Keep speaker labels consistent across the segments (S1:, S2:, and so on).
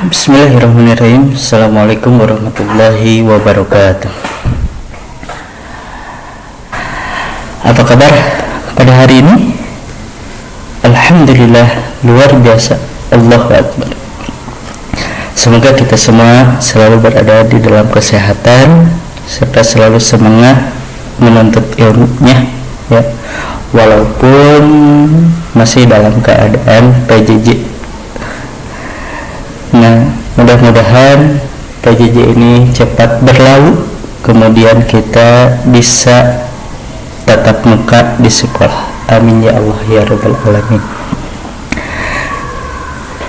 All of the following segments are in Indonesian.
S1: Bismillahirrahmanirrahim. Assalamualaikum warahmatullahi wabarakatuh. Apa kabar pada hari ini? Alhamdulillah, luar biasa. Allahu Akbar. Semoga kita semua selalu berada di dalam kesehatan serta selalu semangat menuntut ilmunya, ya, walaupun masih dalam keadaan PJJ. Nah, mudah-mudahan PJJ ini cepat berlalu, kemudian kita bisa tatap muka di sekolah. Amin ya Allah ya Rabbal Alamin.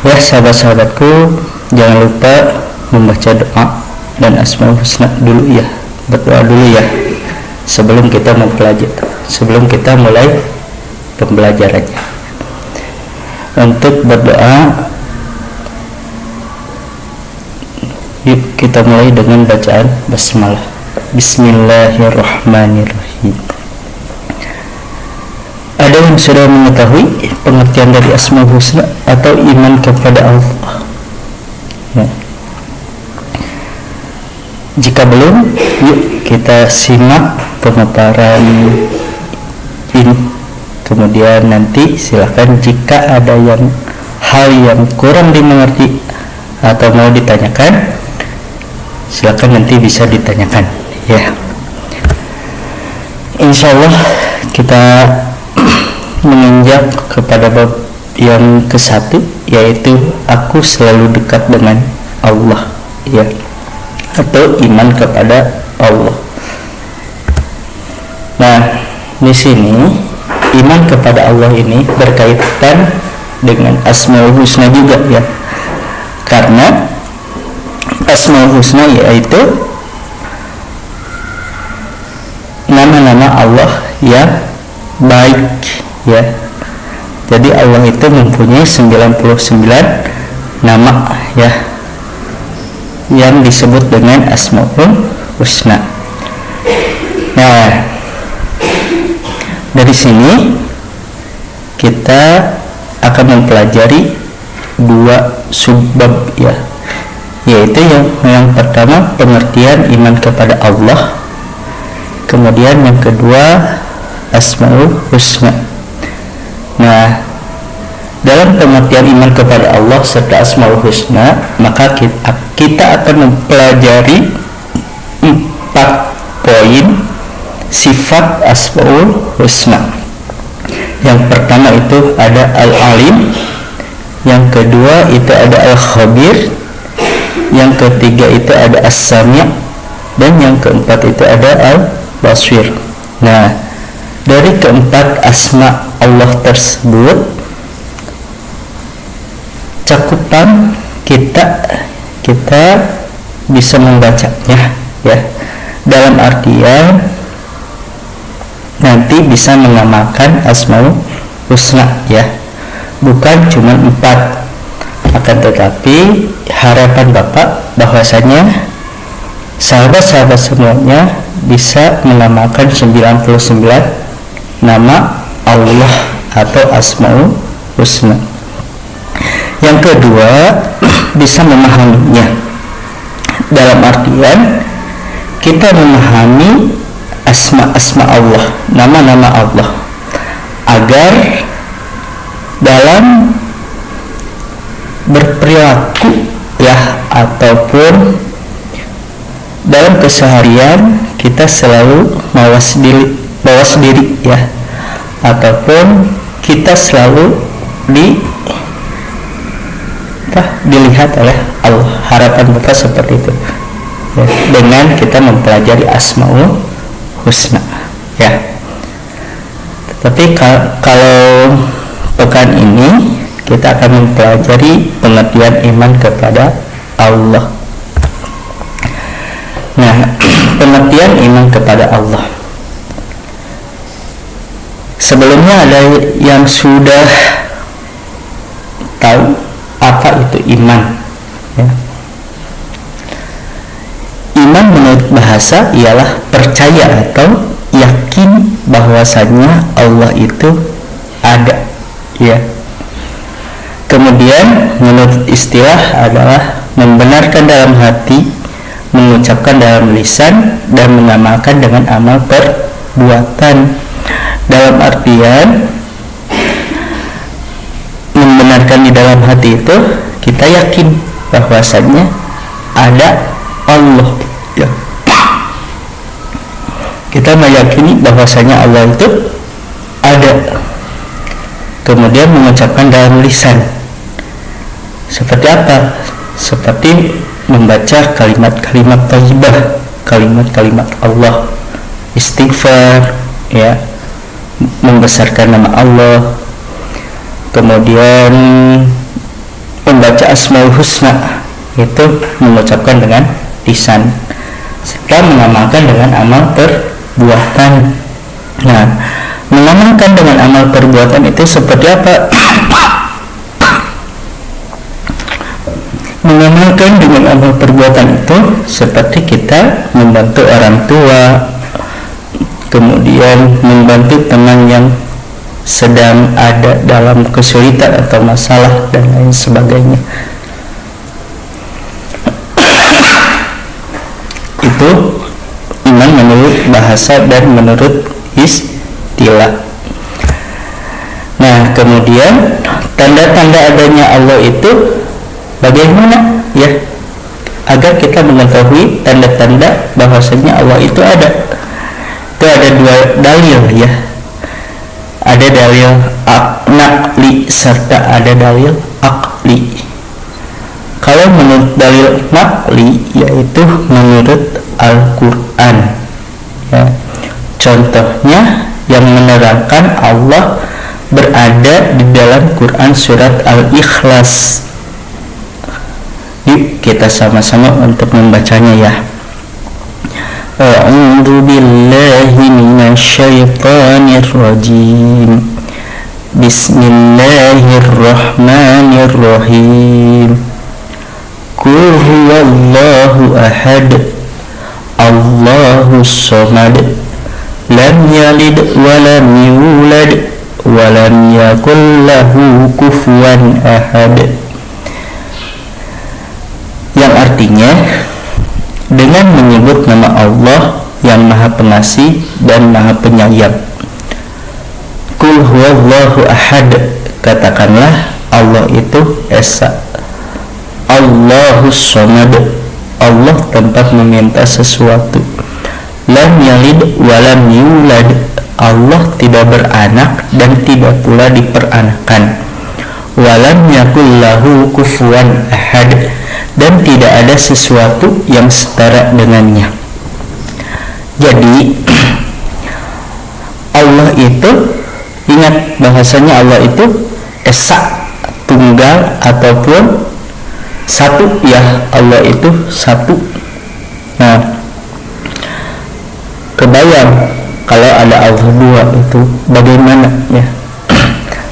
S1: Ya sahabat-sahabatku, jangan lupa membaca doa dan Asmaul Husna dulu ya. Berdoa dulu ya sebelum kita mulai pembelajarannya. Untuk berdoa, yuk kita mulai dengan bacaan basmalah. Bismillahirrahmanirrahim. Ada yang sudah mengetahui pengertian dari Asmaul Husna atau iman kepada Allah? Ya. Jika belum, yuk kita simak pemaparan ini. Kemudian nanti silakan jika ada hal yang kurang dimengerti atau mau ditanyakan, silakan nanti bisa ditanyakan, ya. Insyaallah kita menginjak kepada bab yang ke-1, yaitu aku selalu dekat dengan Allah, ya, atau iman kepada Allah. Nah, di sini iman kepada Allah ini berkaitan dengan Asmaul Husna juga, ya, karena Asmaul Husna yaitu nama-nama Allah yang baik, ya. Jadi Allah itu mempunyai 99 nama, ya, yang disebut dengan Asmaul Husna. Nah, dari sini kita akan mempelajari dua subbab, ya, yaitu yang pertama pengertian iman kepada Allah, kemudian yang kedua Asmaul Husna. Nah, dalam pengertian iman kepada Allah serta Asmaul Husna, maka kita akan mempelajari 4 poin sifat Asmaul Husna. Yang pertama itu ada Al-Alim, yang kedua itu ada Al-Khabir, yang ketiga itu ada As-Sami', dan yang keempat itu ada Al-Basir. Nah, dari keempat asma Allah tersebut, cakupan kita bisa membacanya, ya, dalam artian nanti bisa mengamalkan Asmaul Husna, ya, bukan cuma 4. Akan tetapi harapan Bapak bahwasanya sahabat-sahabat semuanya bisa mengamalkan 99 nama Allah atau Asmaul Husna. Yang kedua, bisa memahaminya dalam artian kita memahami asma-asma Allah, nama-nama Allah, agar dalam berperilaku, ya, ataupun dalam keseharian kita selalu mawas diri, ya, ataupun kita selalu dilihat oleh Allah. Harapan Bapak seperti itu, ya, dengan kita mempelajari Asmaul Husna, ya. Tetapi kalau pekan ini kita akan mempelajari pengertian iman kepada Allah. Nah, pengertian iman kepada Allah. Sebelumnya ada yang sudah tahu apa itu iman, ya. Iman menurut bahasa ialah percaya atau yakin bahwasanya Allah itu ada, ya. Kemudian menurut istilah adalah membenarkan dalam hati, mengucapkan dalam lisan, dan mengamalkan dengan amal perbuatan. Dalam artian membenarkan di dalam hati itu kita yakin bahwasannya ada Allah, ya. Kita meyakini bahwasanya Allah itu ada. Kemudian mengucapkan dalam lisan. Seperti apa? Seperti membaca kalimat-kalimat thayyibah, kalimat-kalimat Allah, istighfar, ya, membesarkan nama Allah. Kemudian membaca Asmaul Husna, itu mengucapkan dengan lisan, serta mengamalkan dengan amal perbuatan. Nah, mengamalkan dengan amal perbuatan itu seperti apa? Mengamalkan dengan amal perbuatan itu seperti kita membantu orang tua, kemudian membantu teman yang sedang ada dalam kesulitan atau masalah dan lain sebagainya. Itu iman menurut bahasa dan menurut istilah. Nah, kemudian tanda-tanda adanya Allah itu bagaimana, ya, agar kita mengetahui tanda-tanda bahwasanya Allah itu ada. Itu ada dua dalil, ya. Ada dalil naqli serta ada dalil aqli. Kalau menurut dalil naqli, yaitu menurut Al-Quran, ya. Contohnya yang menerangkan Allah berada di dalam Quran surat Al-Ikhlas. Yuk kita sama-sama untuk membacanya, ya. A'udzu billahi minasyaitonir rajim. Bismillahirrahmanirrahim. Qul huwallahu ahad, Allahus samad, lam yalid wa lam yulad wa lam yakul lahu kufuwan ahad. Yang artinya, dengan menyebut nama Allah yang Maha Pengasih dan Maha Penyayang. Qul huwallahu ahad, katakanlah Allah itu esa. Allahus samad, Allah tempat meminta sesuatu. Lam yalid wa lam yulad, Allah tidak beranak dan tidak pula diperanakan. Wa lam yakul lahu kufuwan ahad, dan tidak ada sesuatu yang setara dengannya. Jadi Allah itu, ingat bahasanya Allah itu esa, tunggal ataupun satu, ya. Allah itu satu. Nah, kebayang kalau ada Allah dua, itu bagaimana, ya.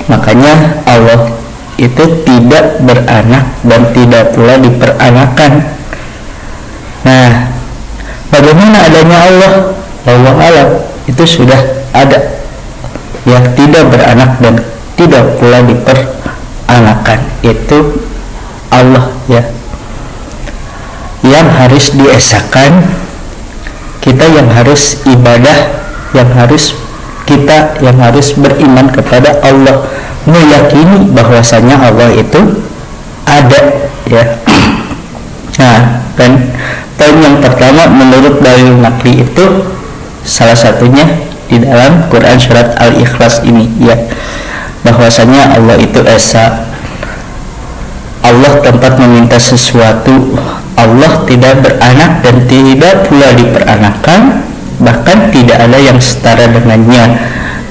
S1: Makanya Allah itu tidak beranak dan tidak pula diperanakan. Nah, bagaimana adanya Allah? Allah alam, itu sudah ada, ya, tidak beranak dan tidak pula diperanakan. Itu Allah, ya, yang harus diesakan. Kita yang harus ibadah, yang harus kita yang harus beriman kepada Allah, meyakini bahwasanya Allah itu ada, ya. Nah, dan poin yang pertama menurut dalil naqli itu salah satunya di dalam Quran surat Al-Ikhlas ini, ya, bahwasanya Allah itu esa. Allah tempat meminta sesuatu. Allah tidak beranak dan tidak pula diperanakan, bahkan tidak ada yang setara dengannya.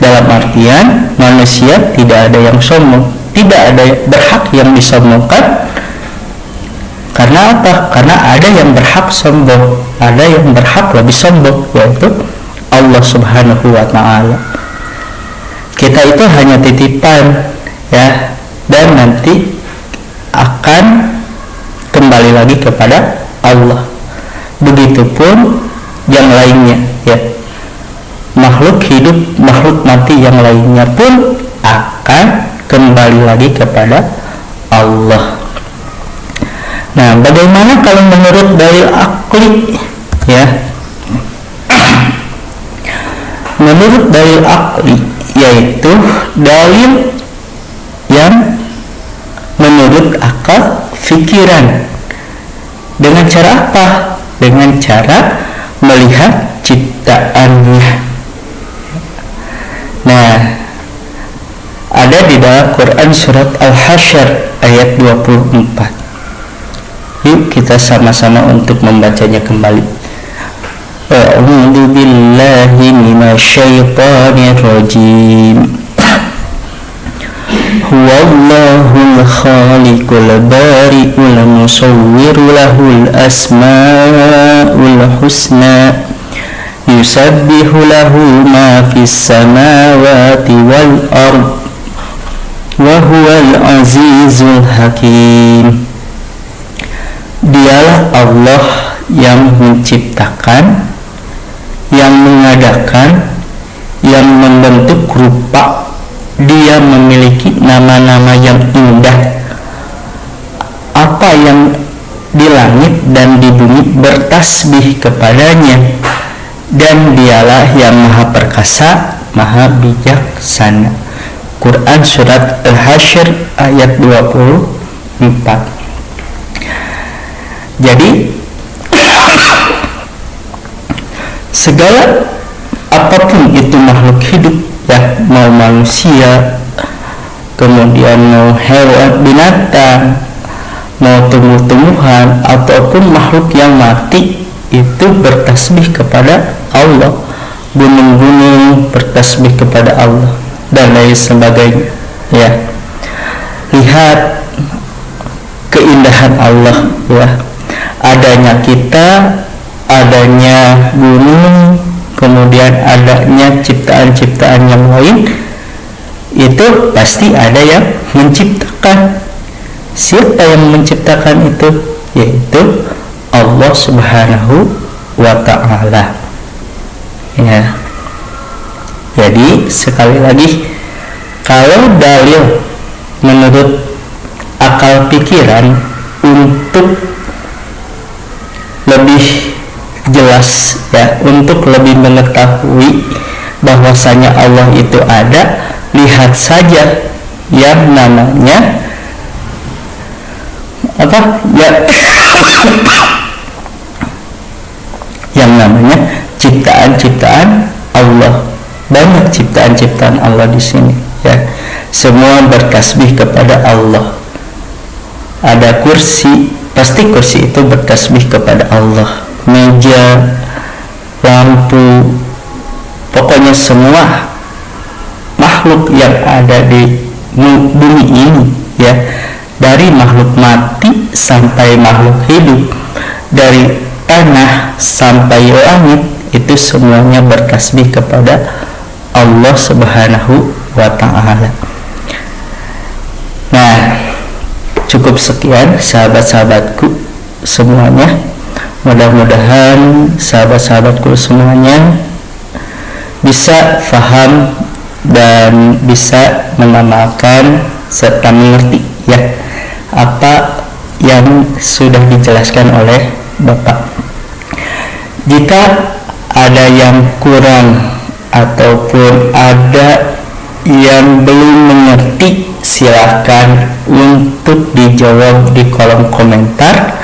S1: Dalam artian manusia tidak ada yang sombong, tidak ada berhak yang disombongkan. Karena apa? Karena ada yang berhak sombong, ada yang berhak lebih sombong, yaitu Allah Subhanahu wa ta'ala. Kita itu hanya titipan, ya, dan nanti akan kembali lagi kepada Allah. Begitupun yang lainnya, ya. Makhluk hidup, makhluk mati yang lainnya pun akan kembali lagi kepada Allah. Nah, bagaimana kalau menurut dalil akli, ya? Menurut dalil akli, yaitu dalil yang menurut akal fikiran. Dengan cara apa? Dengan cara melihat ciptaannya. Nah, ada di dalam Quran surat Al-Hasyr ayat 24. Yuk kita sama-sama untuk membacanya kembali. A'udzu billahi minasyaitonir rajim. Huwallahul khaliqul bari'ul musawwiru lahul asmaul husna yusabbihu lahu ma fis samawati wal ard wa huwal azizul hakim. Dialah Allah yang menciptakan, yang mengadakan, yang membentuk rupa. Dia memiliki nama-nama yang indah. Apa yang di langit dan di bumi bertasbih kepadanya, dan dialah yang maha perkasa, maha bijaksana. Quran surat Al-Hasyr ayat 24. Jadi segala apapun itu makhluk hidup, ya, mau manusia, kemudian mau hewan, binatang, mau tumbuh-tumbuhan, ataupun makhluk yang mati, itu bertasbih kepada Allah. Gunung-gunung bertasbih kepada Allah dan lain sebagainya, ya. Lihat keindahan Allah, ya. Adanya kita, adanya gunung, kemudian adanya ciptaan-ciptaan yang lain, itu pasti ada yang menciptakan. Siapa yang menciptakan itu? Yaitu Allah Subhanahu wa ta'ala, ya. Jadi sekali lagi, kalau dalil menurut akal pikiran untuk lebih jelas, ya, untuk lebih mengetahui bahwasanya Allah itu ada, lihat saja yang namanya apa, ya, yang namanya ciptaan-ciptaan Allah. Banyak ciptaan-ciptaan Allah di sini, ya. Semua bertasbih kepada Allah. Ada kursi, pasti kursi itu bertasbih kepada Allah. Meja, lampu, pokoknya semua makhluk yang ada di bumi ini, ya, dari makhluk mati sampai makhluk hidup, dari tanah sampai langit, itu semuanya bertasbih kepada Allah Subhanahu wa ta'ala. Nah, cukup sekian sahabat-sahabatku semuanya. Mudah-mudahan sahabat-sahabatku semuanya bisa faham dan bisa mengamalkan serta mengerti, ya, apa yang sudah dijelaskan oleh Bapak. Jika ada yang kurang ataupun ada yang belum mengerti, silakan untuk dijawab di kolom komentar,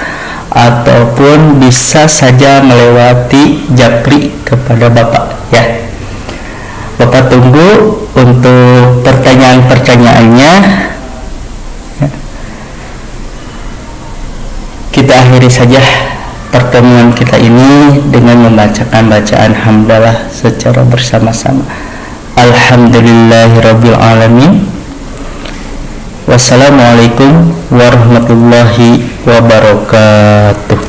S1: ataupun bisa saja melewati japri kepada Bapak, ya. Bapak tunggu untuk pertanyaan-pertanyaannya. Kita akhiri saja pertemuan kita ini dengan membacakan bacaan hamdalah secara bersama-sama. Alhamdulillahirabbil alamin. Wassalamualaikum warahmatullahi wabarakatuh.